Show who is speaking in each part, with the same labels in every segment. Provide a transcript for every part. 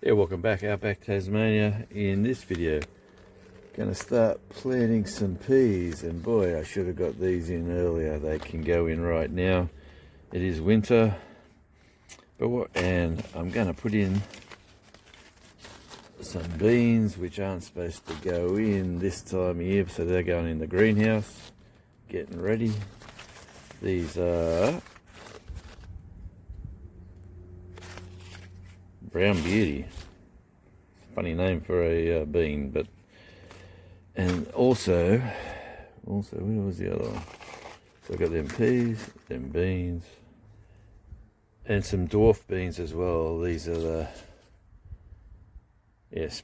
Speaker 1: Yeah, welcome back, Outback Tasmania. In this video, gonna start planting some peas, and boy, I should have got these in earlier. They can go in right now. It is winter, and I'm gonna put in some beans which aren't supposed to go in this time of year, so they're going in the greenhouse, getting ready. These are Brown Beauty. Funny name for a bean, but and also where was the other one? So I got them peas, them beans, and some dwarf beans as well. These are the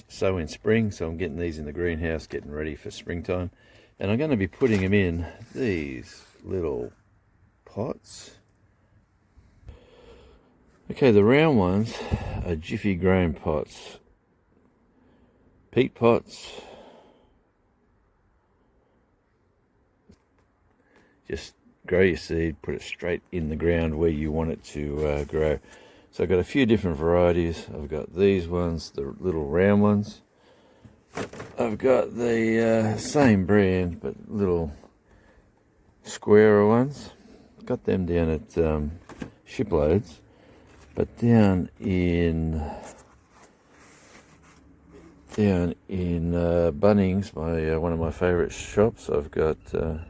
Speaker 1: sow in spring, so I'm getting these in the greenhouse, getting ready for springtime, and I'm going to be putting them in these little pots. Okay, the round ones are Jiffy grown pots, peat pots. Just grow your seed, put it straight in the ground where you want it to grow. So I've got a few different varieties. I've got these ones, the little round ones. I've got the same brand, but little squarer ones. Got them down at Shiploads. But down in Bunnings, one of my favourite shops, I've got the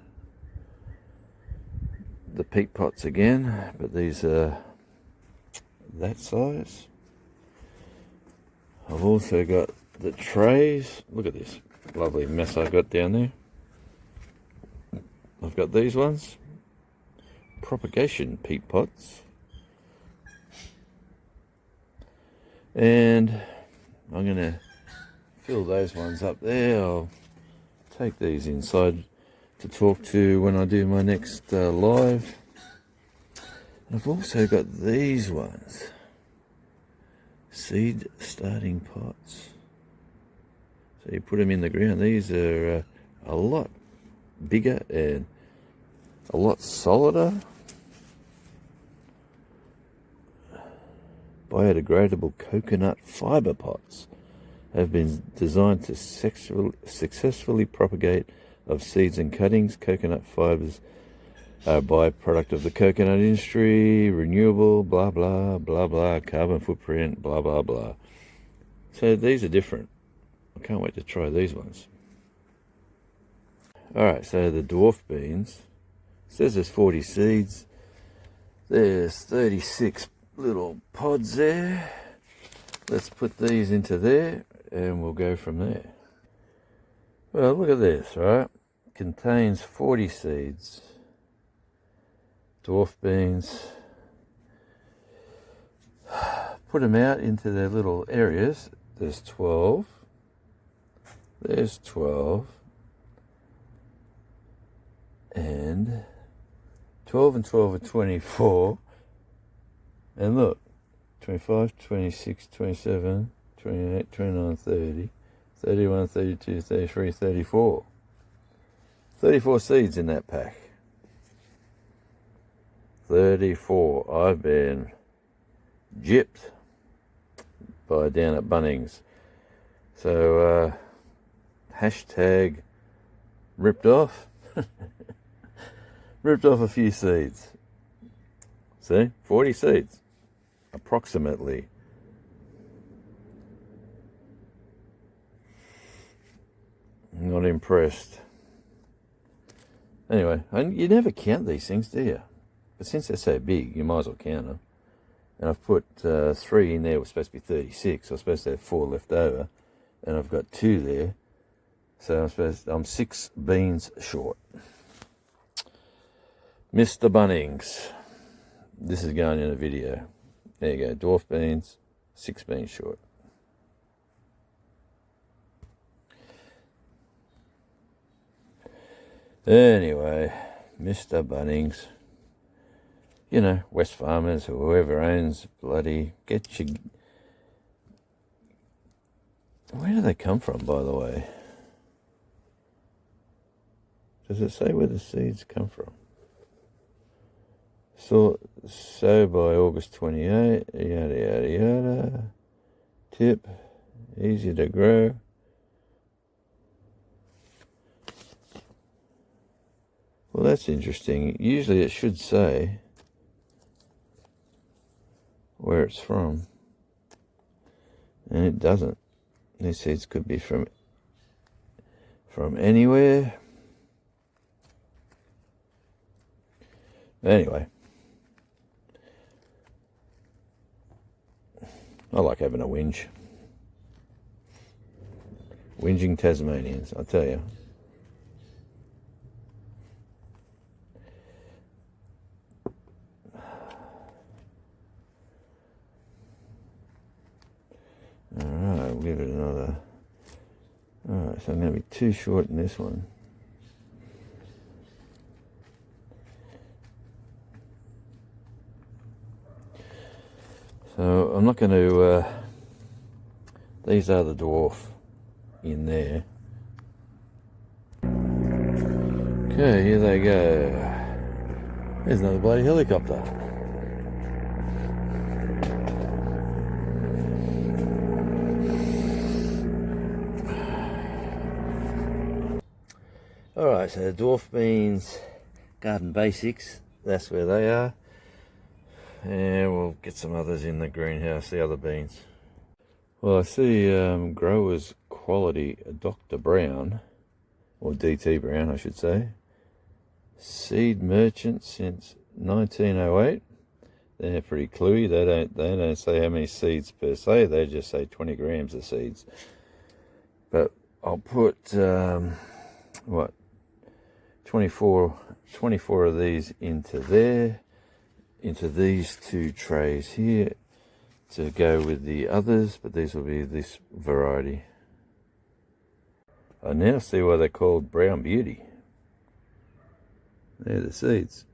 Speaker 1: peat pots again, but these are that size. I've also got the trays. Look at this lovely mess I've got down there. I've got these ones, propagation peat pots. And I'm going to fill those ones up there. I'll take these inside to talk to when I do my next live. And I've also got these ones, seed starting pots. So you put them in the ground. These are a lot bigger and a lot solider. Biodegradable coconut fibre pots have been designed to successfully propagate of seeds and cuttings. Coconut fibres are a byproduct of the coconut industry, renewable, blah, blah, blah, blah, carbon footprint, blah, blah, blah. So these are different. I can't wait to try these ones. Alright, so the dwarf beans. It says there's 40 seeds. There's 36 little pods there. Let's put these into there and we'll go from there. Well, look at this, right? Contains 40 seeds. Dwarf beans. Put them out into their little areas. There's 12. There's 12. And 12 and 12 are 24. And look, 25, 26, 27, 28, 29, 30, 31, 32, 33, 34. 34 seeds in that pack. 34. I've been gypped by down at Bunnings. So, hashtag ripped off. Ripped off a few seeds. See, 40 seeds. Approximately. Not impressed. Anyway, you never count these things, do you? But since they're so big, you might as well count them. And I've put 3 in there. It was supposed to be 36. I was supposed to have 4 left over, and I've got 2 there. So I'm 6 beans short. Mr. Bunnings. This is going in a video. There you go, dwarf beans, 6 beans short. Anyway, Mr. Bunnings, you know, West Farmers or whoever owns bloody, get your... Where do they come from, by the way? Does it say where the seeds come from? Sow by August 28, yada, yada, yada. tip, easy to grow. Well, that's interesting. Usually it should say where it's from, and it doesn't. These seeds could be from anywhere. Anyway, I like having a whinge. Whinging Tasmanians, I tell you. Alright, we'll give it another. Alright, so I'm going to be too short in this one. So I'm not going to, these are the dwarf in there. Okay, here they go. There's another bloody helicopter. Alright, so the dwarf beans, garden basics, that's where they are. And we'll get some others in the greenhouse, the other beans. Well, I see Growers Quality Dr. Brown, or DT Brown I should say. Seed merchant since 1908. They're pretty cluey. They don't say how many seeds per se, they just say 20 grams of seeds. But I'll put what, 24 of these into there, into these two trays here to go with the others, but these will be this variety. I now see why they're called Brown Beauty. They're the seeds.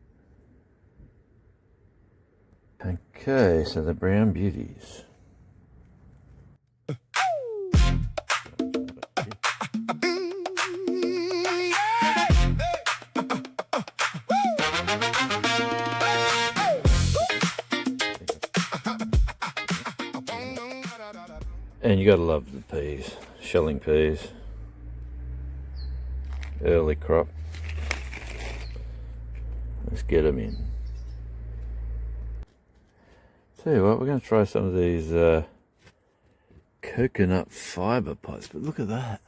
Speaker 1: Okay, so the Brown Beauties. And you gotta love the peas, shelling peas, early crop. Let's get them in. Tell you what, we're going to try some of these coconut fibre pots, but look at that.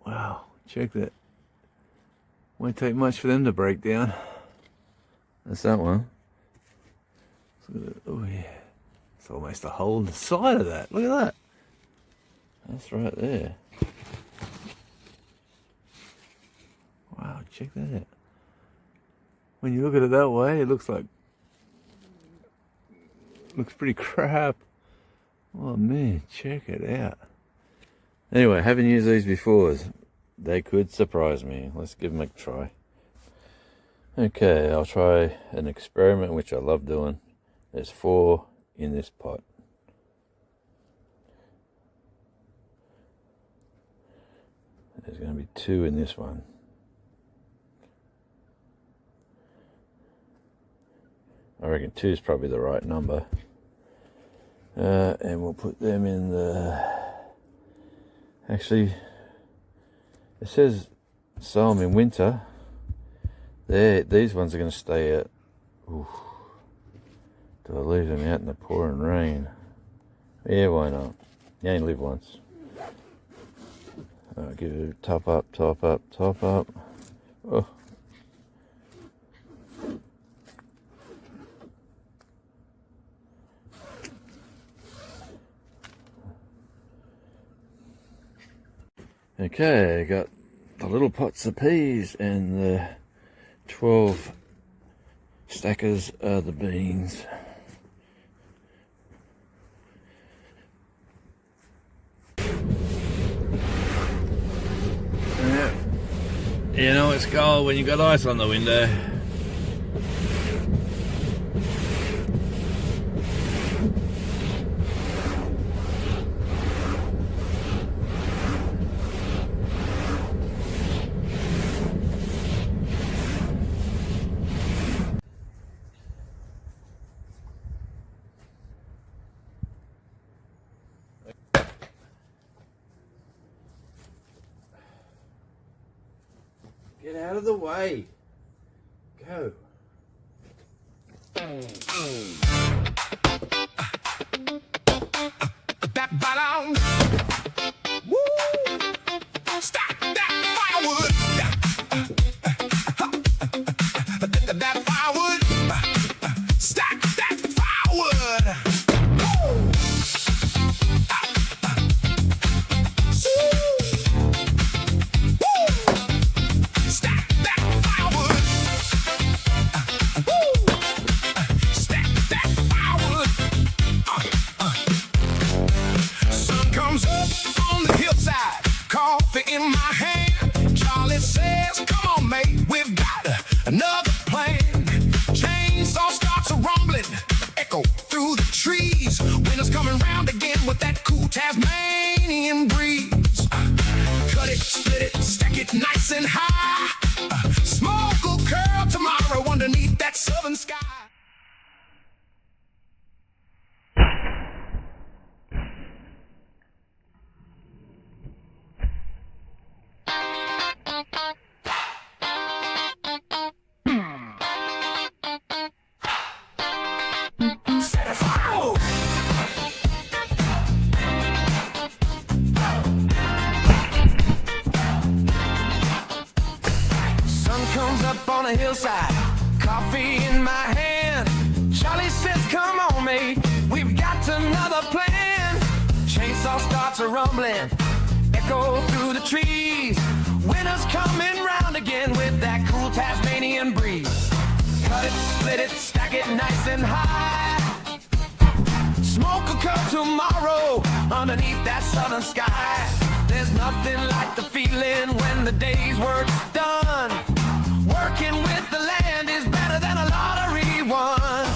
Speaker 1: Wow, check that. Won't take much for them to break down. That's that one. Oh yeah, it's almost a hole in the side of that. Look at that. That's right there. Wow, check that out. When you look at it that way, it looks pretty crap. Oh man, check it out. Anyway, haven't used these before. They could surprise me. Let's give them a try. Okay, I'll try an experiment which I love doing. There's 4 in this pot. There's going to be 2 in this one. I reckon 2 is probably the right number. And we'll put them in the... Actually, it says sow them in winter. These ones are going to stay out. Ooh. Do I leave them out in the pouring rain? Yeah, why not? You only live once. I'll give it a top up, top up, top up. Oh. Okay, I got the little pots of peas and the 12 stackers of the beans. Yeah, you know it's cold when you got ice on the window. Get out of the way. Go.
Speaker 2: That bottom. Woo! Stack that firewood. That firewood. Stack that firewood. Woo! Woo! Stack that firewood. Woo! Stack that firewood. Sun comes up on the hillside, coffee in my hand. Charlie says, come on, mate, we've got another plan. Chainsaw starts a rumbling, echo through the trees. Winter's coming round again with that cool Tasmanian breeze. Cut it, split it, stack it nice and high. Smoke will curl tomorrow underneath that southern sky. Set it fire! Sun comes up on a hillside, coffee in my hand. Charlie says, come on, mate, we've got another plan. Chainsaw starts a rumbling, echo through the trees. Winter's coming round again with that cool Tasmanian breeze. Cut it, split it, stack it nice and high. Smoke will come tomorrow underneath that southern sky. There's nothing like the feeling when the day's work's done. Working with the land is better than a lottery won.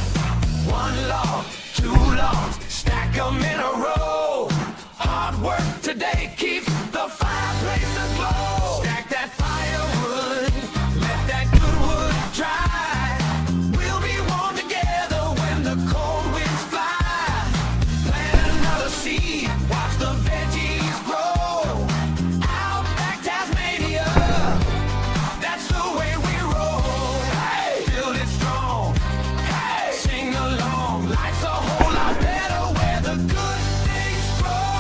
Speaker 2: One log, two logs, stack 'em in a row. Hard work today keeps the fireplace aglow. Stack that firewood, let that good wood dry. We'll be warm together when the cold winds fly. Plant another seed, watch the veggies grow. Outback Tasmania, that's the way we roll. Hey, build it strong, hey, sing along. Life's a whole lot better where the good things grow.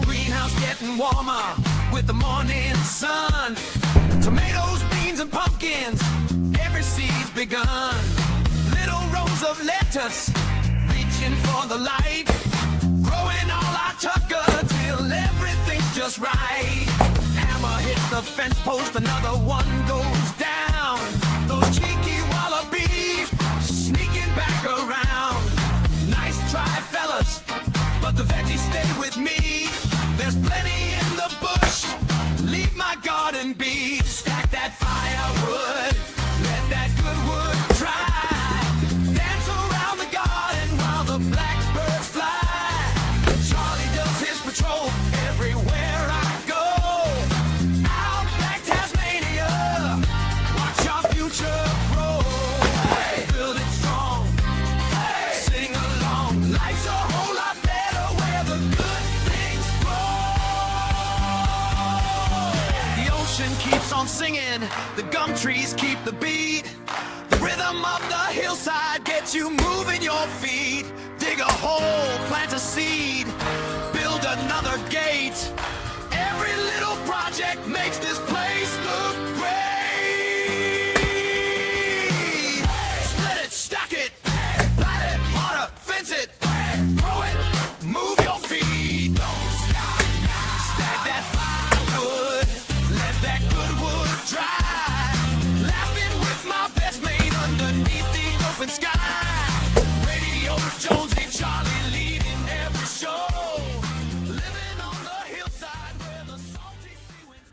Speaker 2: Greenhouse getting warmer with the morning sun. Tomatoes, beans, and pumpkins, every seed's begun. Little rows of lettuce, reaching for the light. Growing all our tucker till everything's just right. Hammer hits the fence post, another one goes down. Those cheeky wallabies sneaking back around. Nice try, fellas, but the veggies stay with me. There's plenty in the bush, leave my garden be. Stack that firewood, let that good wood dry. Dance around the garden while the blackbirds fly. Charlie does his patrol everywhere I go. Outback Tasmania, watch our future grow. Hey, build it strong, hey, sing along. Life's a whole lot better where the good things grow. The ocean keeps on singing, the gum trees keep the beat. The rhythm of the hillside gets you moving your feet. Dig a hole, plant a seed, build another gate. Every little project makes this place look great. Split it, stack it, plant it, water, fence it, grow it, move your feet. Don't stop now. Stack that firewood, let that good wood dry. Laughing with my best mate underneath the open sky. Radio Jonesy, Charlie leading every show. Living on the hillside where the salty sea winds.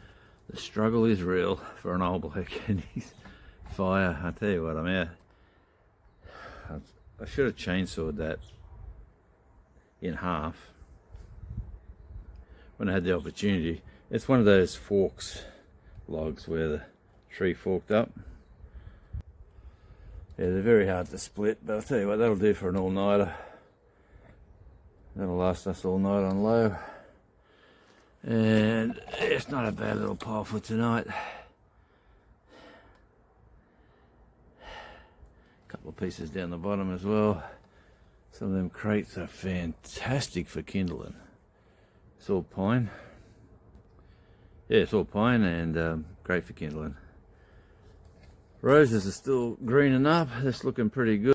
Speaker 1: The struggle is real for an old bloke and his fire. I tell you what, I'm out. I should have chainsawed that in half when I had the opportunity. It's one of those forks logs where the tree forked up. Yeah, they're very hard to split, but I'll tell you what, that'll do for an all-nighter. That'll last us all night on low. And it's not a bad little pile for tonight. Couple of pieces down the bottom as well. Some of them crates are fantastic for kindling. It's all pine. Yeah, it's all pine and great for kindling. Roses are still greening up. That's looking pretty good.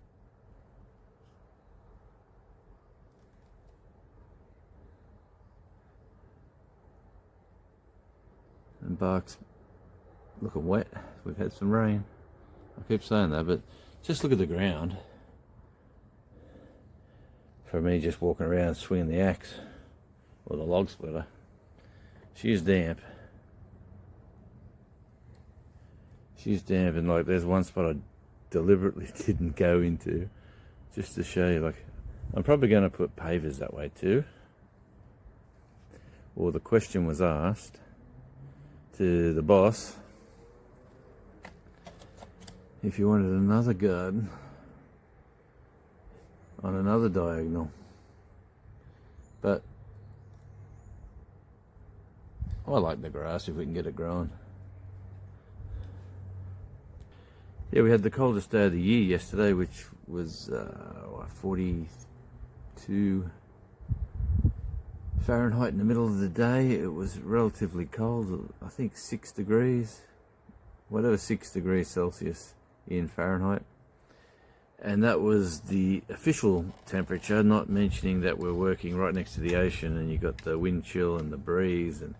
Speaker 1: And bark's looking wet. We've had some rain. I keep saying that, but just look at the ground. For me just walking around swinging the axe or the log splitter, she's damp. She's damp, and like there's one spot I deliberately didn't go into just to show you. Like, I'm probably going to put pavers that way too. Or the question was asked to the boss if you wanted another garden on another diagonal, but I like the grass if we can get it growing. Yeah, we had the coldest day of the year yesterday, which was 42 Fahrenheit in the middle of the day. It was relatively cold, I think 6 degrees, whatever, 6 degrees Celsius in Fahrenheit. And that was the official temperature, not mentioning that we're working right next to the ocean and you got the wind chill and the breeze and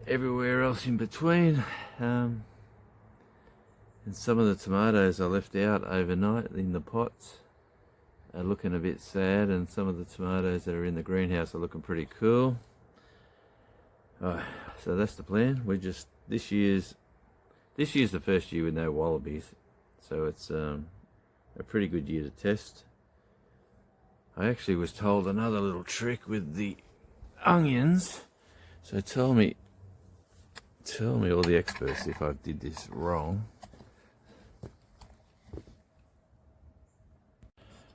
Speaker 1: everywhere else in between. And some of the tomatoes I left out overnight in the pots are looking a bit sad, and some of the tomatoes that are in the greenhouse are looking pretty cool. So that's the plan. We're just this year's the first year with no wallabies, so it's a pretty good year to test. I actually was told another little trick with the onions, so tell me all the experts if I did this wrong.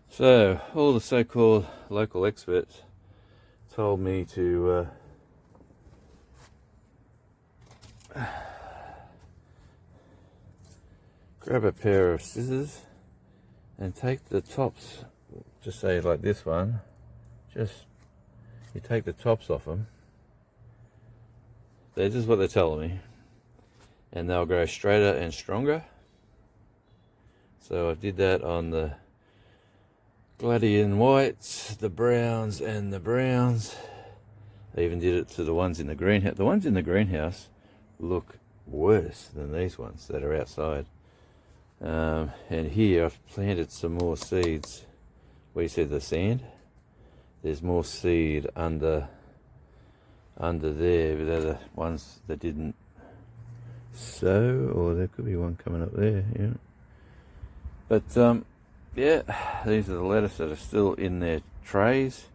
Speaker 1: So all the so-called local experts told me to grab a pair of scissors and take the tops, just say like this one, just you take the tops off them. This is what they're telling me, and they'll grow straighter and stronger. So I did that on the Gladian whites, the browns and the browns. I even did it to the ones in the greenhouse. The ones in the greenhouse look worse than these ones that are outside. And here I've planted some more seeds. Where you see the sand, there's more seed under there, but they're the ones that didn't sow, or there could be one coming up there, yeah. But yeah, these are the lettuce that are still in their trays.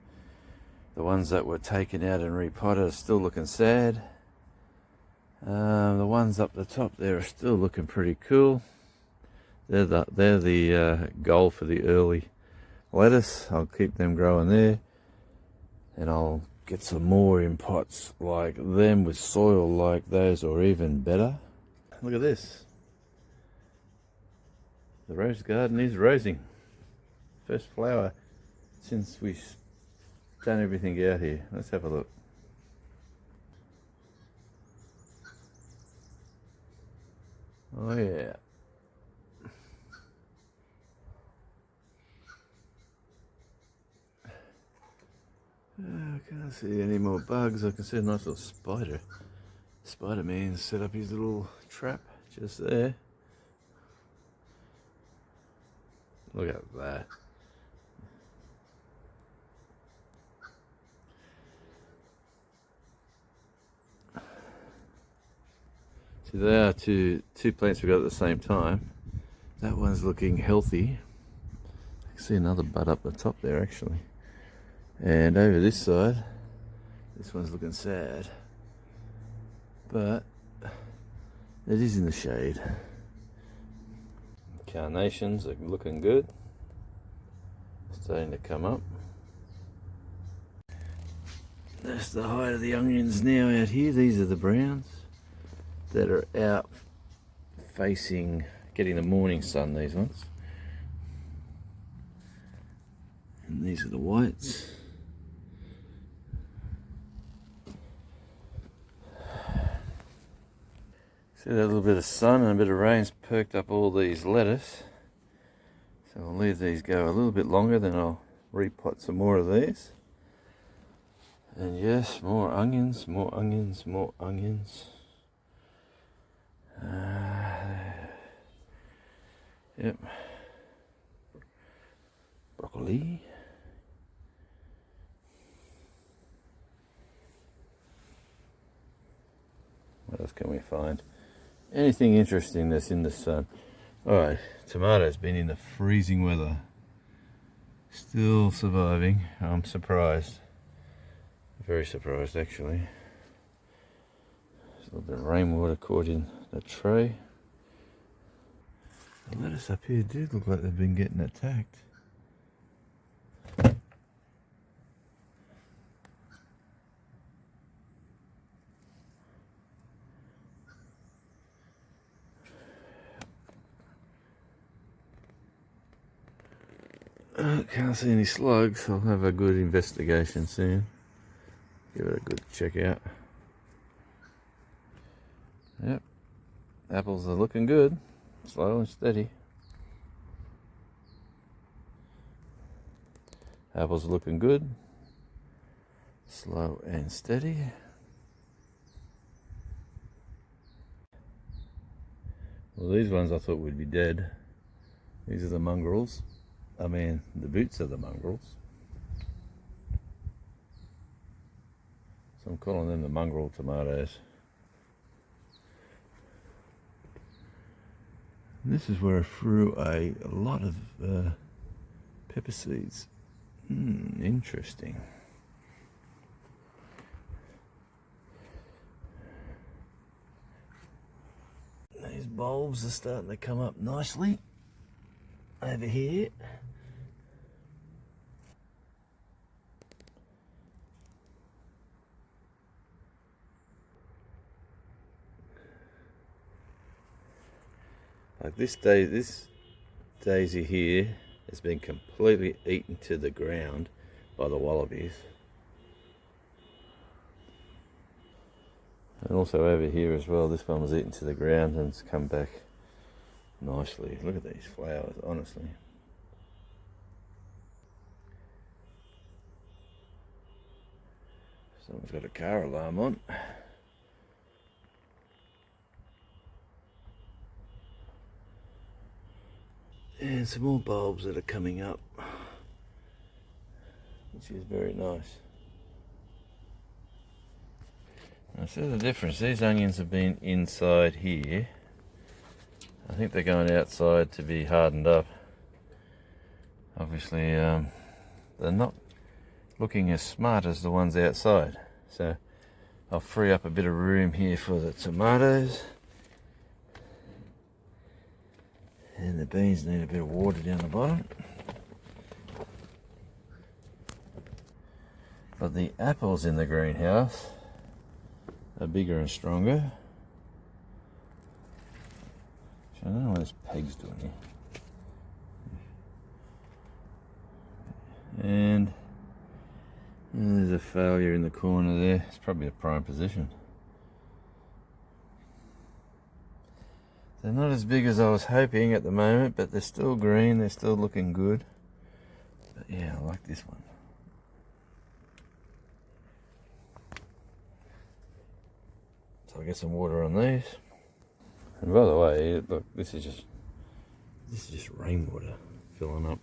Speaker 1: The ones that were taken out and repotted are still looking sad. The ones up the top there are still looking pretty cool. They're the goal for the early lettuce. I'll keep them growing there, and I'll get some more in pots like them with soil like those, or even better. Look at this. The rose garden is rosing. First flower since we've done everything out here. Let's have a look. Oh yeah. I can't see any more bugs. I can see a nice little spider. Spider-Man set up his little trap just there. Look at that. So there are two plants we got at the same time. That one's looking healthy. I can see another bud up the top there actually. And over this side, this one's looking sad, but it is in the shade. Carnations are looking good, starting to come up. That's the height of the onions now out here. These are the browns that are out facing, getting the morning sun, these ones. And these are the whites. See that little bit of sun and a bit of rain's perked up all these lettuce. So I'll leave these go a little bit longer, then I'll repot some more of these. And yes, more onions, more onions, more onions. Yep. Broccoli. What else can we find? Anything interesting that's in the sun. Alright, tomatoes been in the freezing weather. Still surviving. I'm surprised. Very surprised actually. There's a little bit of rainwater caught in the tray. The lettuce up here do look like they've been getting attacked. Can't see any slugs. I'll have a good investigation soon. Give it a good check out. Yep, apples are looking good, slow and steady. Apples are looking good, slow and steady. Well, these ones I thought would be dead. These are the mongrels. I mean, the boots are the mongrels. So I'm calling them the mongrel tomatoes. This is where I threw a lot of pepper seeds. Interesting. These bulbs are starting to come up nicely over here. Like this daisy here has been completely eaten to the ground by the wallabies. And also over here as well, this one was eaten to the ground and it's come back nicely. Look at these flowers, honestly. Someone's got a car alarm on. And some more bulbs that are coming up, which is very nice. I see the difference. These onions have been inside here. I think they're going outside to be hardened up. Obviously, they're not looking as smart as the ones outside. So I'll free up a bit of room here for the tomatoes. And the beans need a bit of water down the bottom. But the apples in the greenhouse are bigger and stronger. I don't know what this peg's doing here. And there's a failure in the corner there. It's probably a prime position. They're not as big as I was hoping at the moment, but they're still green, they're still looking good. But yeah, I like this one. So I'll get some water on these. And by the way, look, this is just rainwater filling up.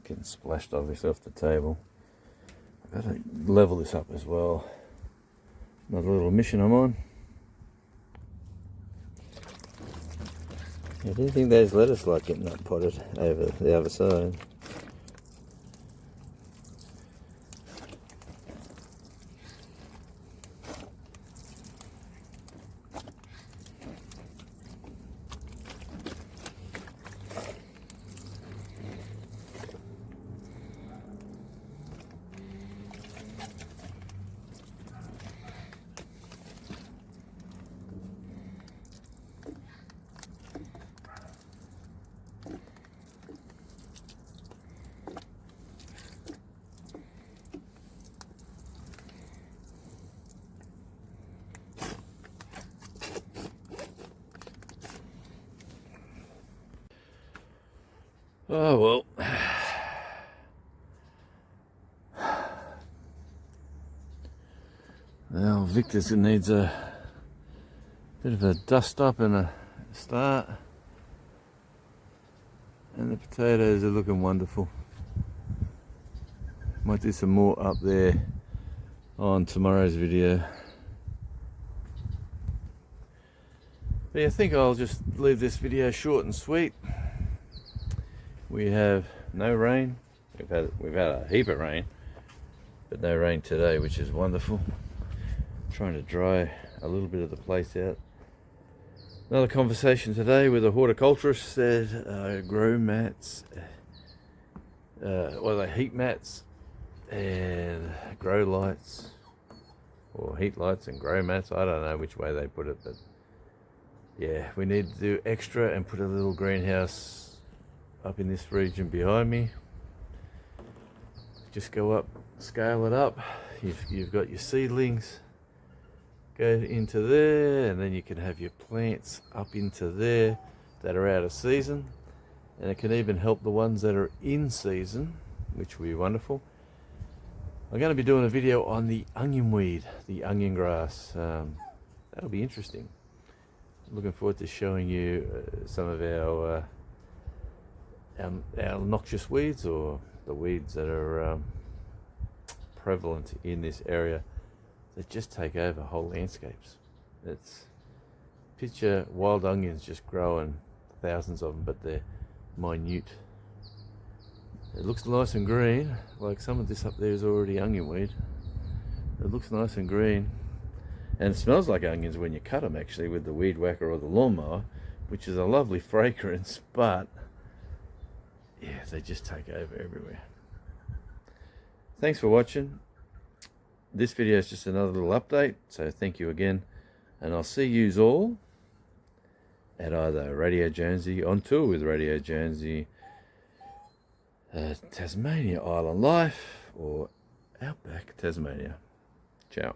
Speaker 1: Getting splashed obviously off the table. I've got to level this up as well. Another little mission I'm on. I do think those lettuce like getting up potted over the other side. Oh well. Well, Victor's needs a bit of a dust up and a start. And the potatoes are looking wonderful. Might do some more up there on tomorrow's video. But yeah, I think I'll just leave this video short and sweet. We have no rain. We've had a heap of rain, but no rain today, which is wonderful. Trying to dry a little bit of the place out. Another conversation today with a horticulturist said grow mats, well, they heat mats and grow lights, or heat lights and grow mats. I don't know which way they put it, but yeah, we need to do extra and put a little greenhouse up in this region behind me. Just go up, scale it up. You've got your seedlings. Go into there, and then you can have your plants up into there that are out of season, and it can even help the ones that are in season, which will be wonderful. I'm going to be doing a video on the onion weed, the onion grass. That'll be interesting. Looking forward to showing you some of our noxious weeds, or the weeds that are prevalent in this area, that just take over whole landscapes. It's picture wild onions just growing, thousands of them, but they're minute. It looks nice and green, like some of this up there is already onion weed. It looks nice and green, and it smells like onions when you cut them, actually, with the weed whacker or the lawnmower, which is a lovely fragrance, but yeah, they just take over everywhere. Thanks for watching. This video is just another little update, so thank you again, and I'll see yous all at either Radio Jonesy, on tour with Radio Jonesy, Tasmania Island Life, or Outback Tasmania. Ciao.